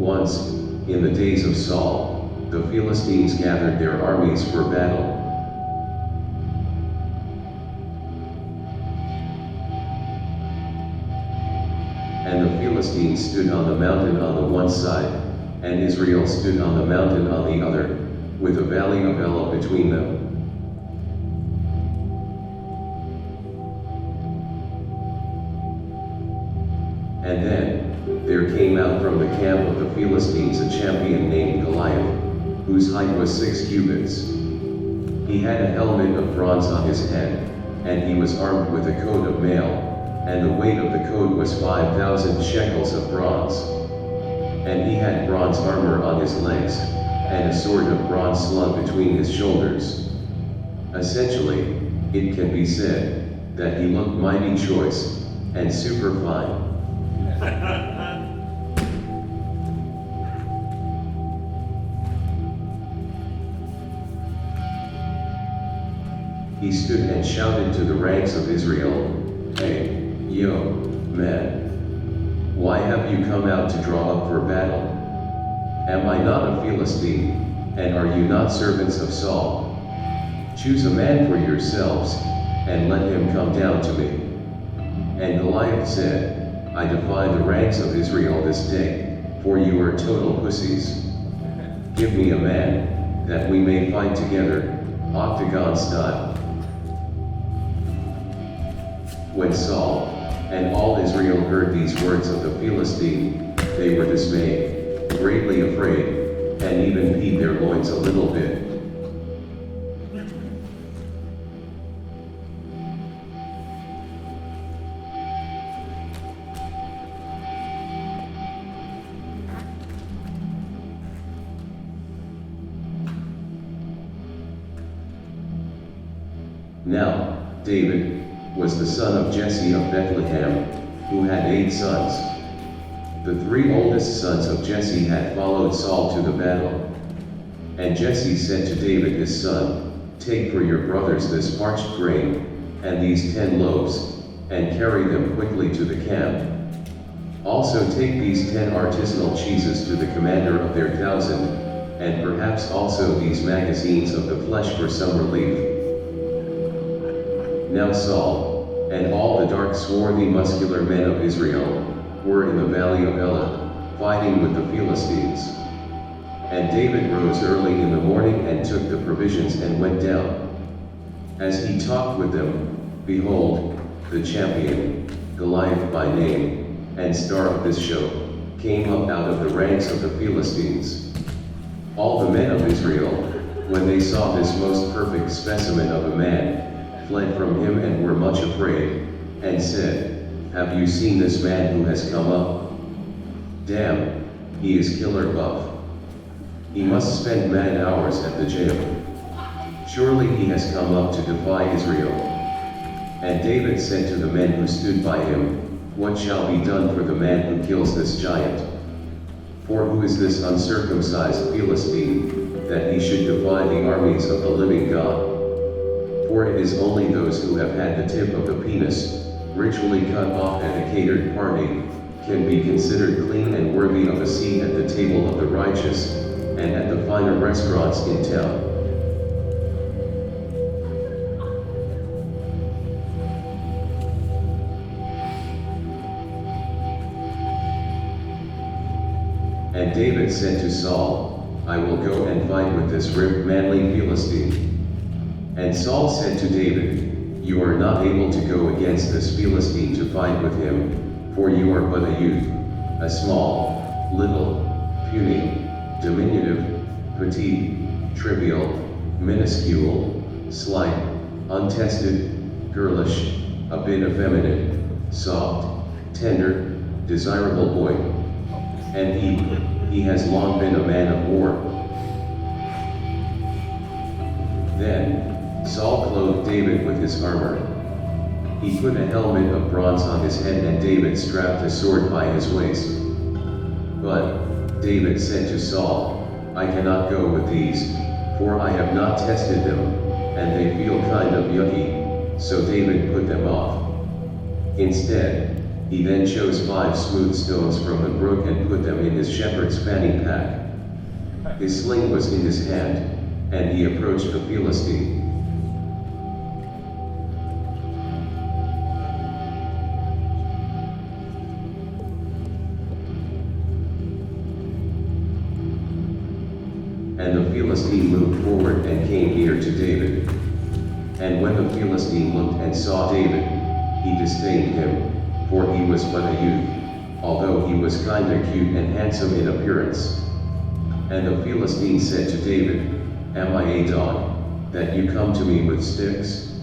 Once, in the days of Saul, the Philistines gathered their armies for battle. And the Philistines stood on the mountain on the one side, and Israel stood on the mountain on the other, with the valley of Elah between them. And then, there came out from the camp of the Philistines a champion named Goliath, whose height was 6 cubits. He had a helmet of bronze on his head, and he was armed with a coat of mail, and the weight of the coat was 5,000 shekels of bronze. And he had bronze armor on his legs, and a sword of bronze slung between his shoulders. Essentially, it can be said that he looked mighty choice and superfine. He stood and shouted to the ranks of Israel, "Hey, yo, man! Why have you come out to draw up for battle? Am I not a Philistine, and are you not servants of Saul? Choose a man for yourselves, and let him come down to me." And Goliath said, "I defy the ranks of Israel this day, for you are total pussies. Give me a man, that we may fight together, octagon style." When Saul and all Israel heard these words of the Philistine, they were dismayed, greatly afraid, and even peed their loins a little bit. Now, David was the son of Jesse of Bethlehem, who had 8 sons. The 3 oldest sons of Jesse had followed Saul to the battle. And Jesse said to David his son, "Take for your brothers this parched grain, and these 10 loaves, and carry them quickly to the camp. Also take these 10 artisanal cheeses to the commander of their 1,000, and perhaps also these magazines of the flesh for some relief." Now Saul, and all the dark swarthy muscular men of Israel, were in the valley of Elah, fighting with the Philistines. And David rose early in the morning and took the provisions and went down. As he talked with them, behold, the champion, Goliath by name, and star of this show, came up out of the ranks of the Philistines. All the men of Israel, when they saw this most perfect specimen of a man, fled from him and were much afraid, and said, "Have you seen this man who has come up? Damn, he is killer buff. He must spend mad hours at the jail. Surely he has come up to defy Israel." And David said to the men who stood by him, "What shall be done for the man who kills this giant? For who is this uncircumcised Philistine, that he should defy the armies of the living God? For it is only those who have had the tip of the penis, ritually cut off at a catered party, can be considered clean and worthy of a seat at the table of the righteous, and at the finer restaurants in town." And David said to Saul, "I will go and fight with this ripped manly Philistine." And Saul said to David, "You are not able to go against this Philistine to fight with him, for you are but a youth, a small, little, puny, diminutive, petite, trivial, minuscule, slight, untested, girlish, a bit effeminate, soft, tender, desirable boy. And he has long been a man of war." Then Saul clothed David with his armor. He put a helmet of bronze on his head, and David strapped a sword by his waist. But David said to Saul, "I cannot go with these, for I have not tested them, and they feel kind of yucky." So David put them off. Instead, He then chose 5 smooth stones from the brook and put them in his shepherd's fanny pack. His sling was in his hand, and he approached the Philistine. And the Philistine moved forward and came near to David. And when the Philistine looked and saw David, he disdained him, for he was but a youth, although he was kinda cute and handsome in appearance. And the Philistine said to David, "Am I a dog, that you come to me with sticks?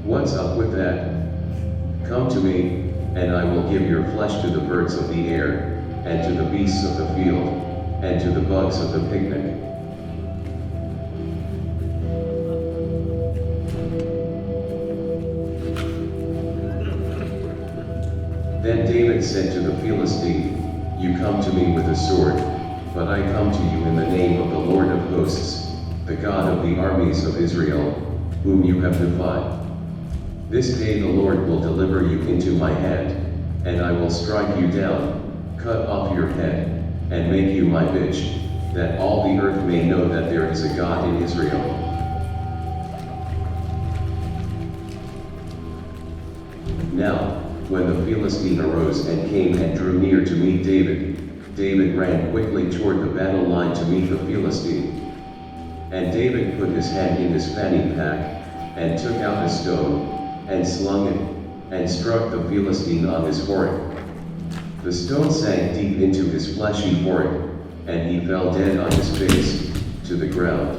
What's up with that? Come to me, and I will give your flesh to the birds of the air, and to the beasts of the field, and to the bugs of the picnic." Then David said to the Philistine, "You come to me with a sword, but I come to you in the name of the Lord of hosts, the God of the armies of Israel, whom you have defied. This day the Lord will deliver you into my hand, and I will strike you down, cut off your head, and make you my bitch, that all the earth may know that there is a God in Israel." Now, when the Philistine arose and came and drew near to meet David, David ran quickly toward the battle line to meet the Philistine. And David put his hand in his fanny pack, and took out a stone, and slung it, and struck the Philistine on his forehead. The stone sank deep into his fleshy forehead, and he fell dead on his face, to the ground.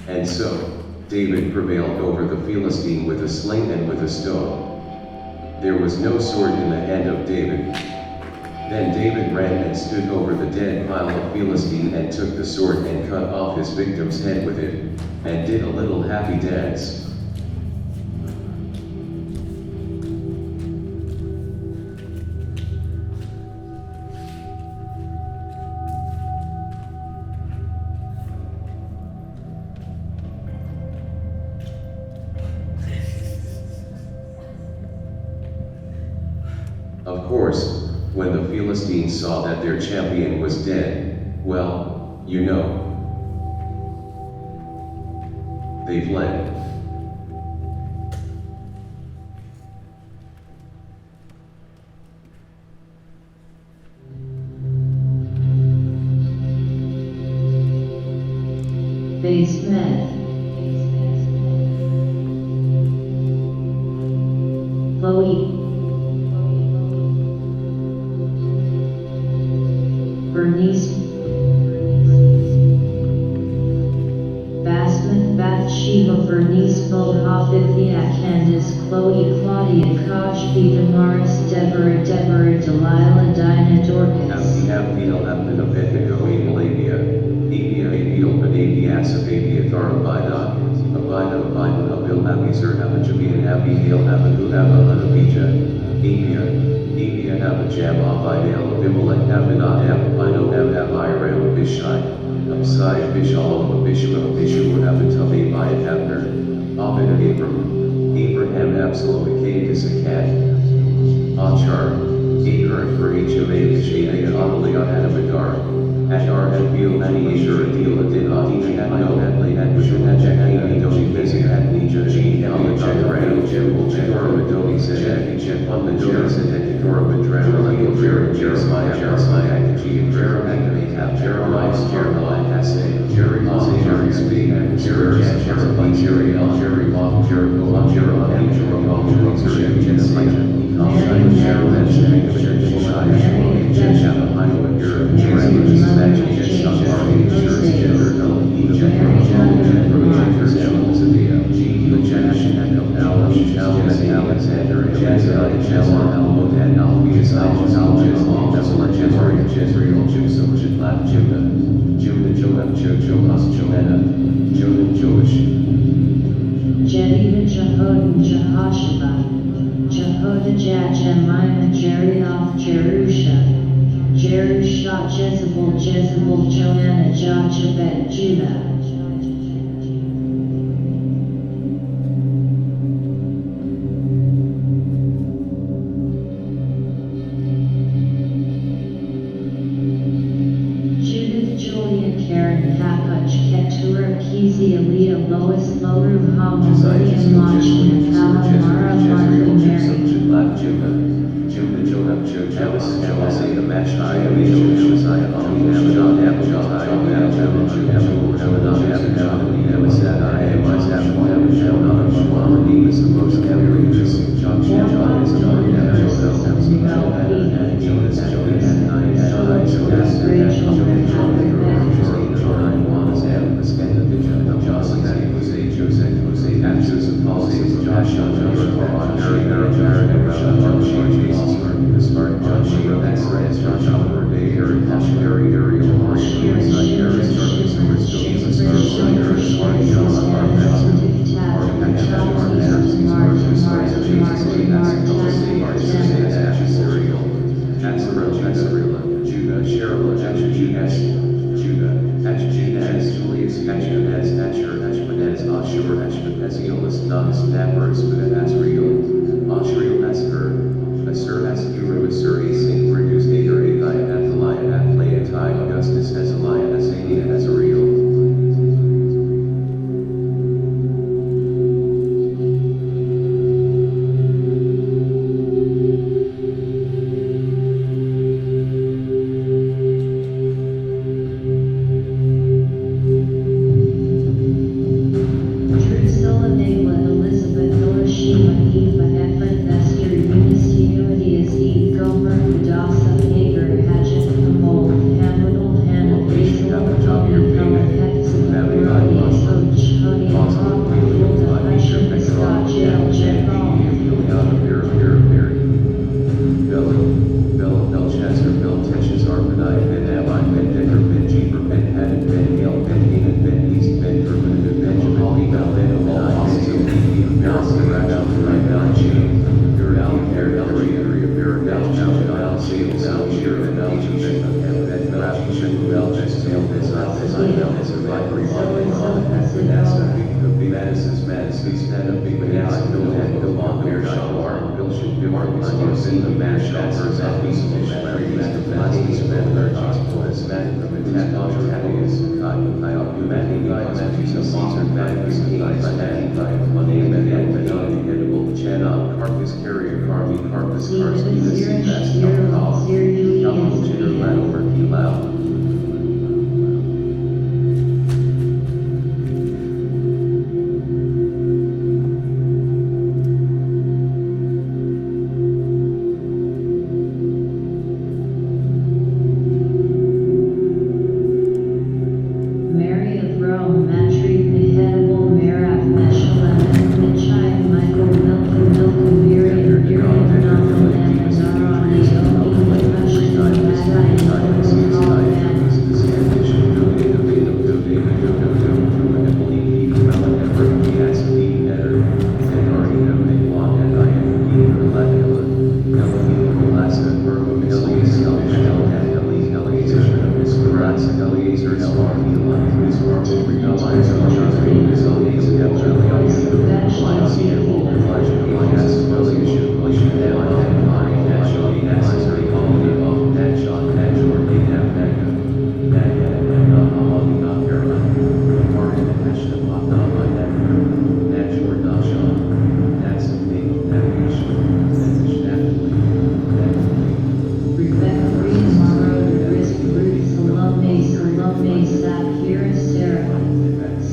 And so, David prevailed over the Philistine with a sling and with a stone. There was no sword in the hand of David. Then David ran and stood over the dead pile of Philistine and took the sword and cut off his victim's head with it, and did a little happy dance. Of course, when the Philistines saw that their champion was dead, well, you know, they fled. Basement. Chloe. Bernice, Basman, Bathsheba, Bernice, Goldhuber, Candace, Chloe, Claudia, Koshby, Damaris, Deborah, Delilah, Dinah, Dorcas. Abdiel, Abednego, Abel, Abia, Benabias, Abiathar, Abida, Abil, Abizer, Abijabian, Abihail, Abihu, Abijah, Abia, Abijam, Abidal, Abimelech, Abinadab, Abiram, Abishai, Absai, Abishal, Abishua, Abitabi, Abner, Abraham, Absalom, Acacus, Akat, Achar, Akar, for each of Abishai, Adaliah, Adamadar, Ashar, Adbil, Adishur, Adil, Adin, Adina, Adno, Adlay, Adbishur, Adjak, Doni, Vizik, Adnija, Jehal, Jagran, Jebul, Jagor, Madoni, Zedek, Jepun, Madoni, Zedek, Dora, Madram, Jeremiah, Akaji, Jeremiah, Hasse, Jerry, Speak, Jerry, Jedidah, Jehodan, Jehoshaphat, Jehodajah, Jemima, Jerioth, Jezebel, Jezebel, Joanna, Jochebed, Judah. Karen, Hapuch, Keturah, Kezi, Aaliyah, Lois, Loru, Hama, William, Lachlan, Kalamara, Martha, Mary.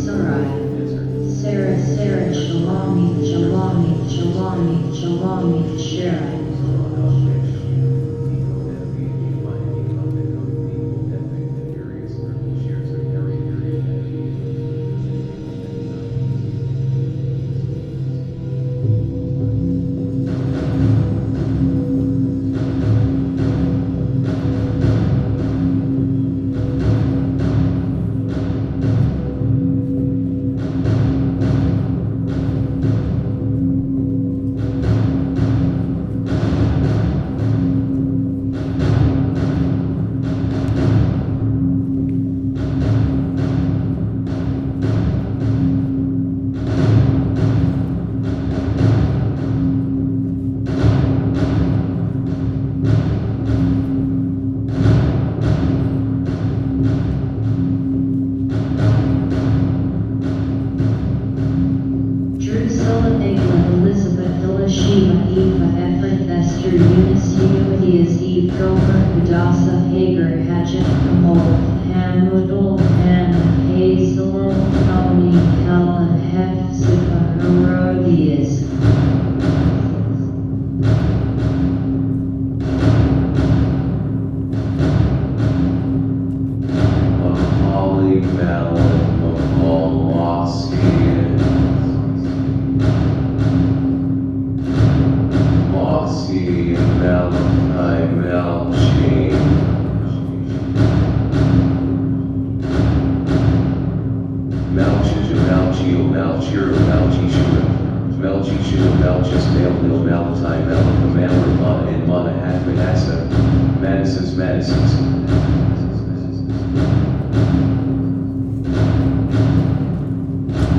Sarah, Malchir, Malchishua, Melchishua, Malchus, Malnil, Malatai, Malaka, Malama, and Manahat, Manasseh, Manassas, Manassas.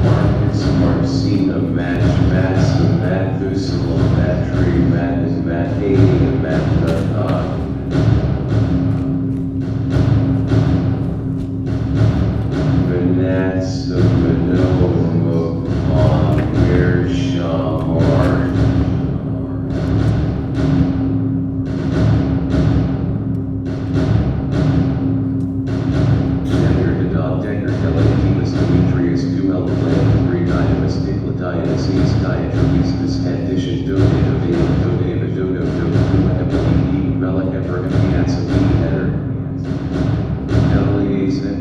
Marcus, Marcina, Match, Massa, Mathusalem, Matri, Matin, Mathania, Matna, Manasseh, Manoah, Shamar. Decker, Helenimus, Demetrius, Duel, Dynamis, Dicladianus, East, Diatribes, Addition, Donata, Donata, Dono, Doma, Ebony, Melech, Epiasa, Header, Eliezer,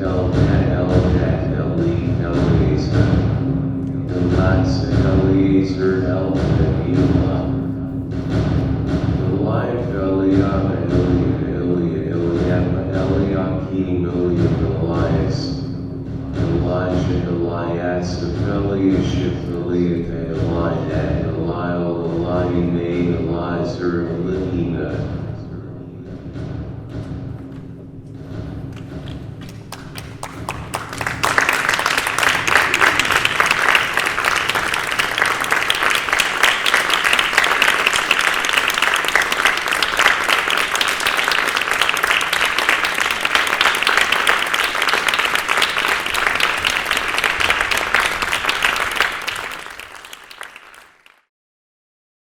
Eliezer, Elasa, Eliezer, Eliezer, Eliakim, Elias, Elijah, Elias, Eliashib, Eliath, Elidad, Eliel, Eliane, Elizer, Elihina.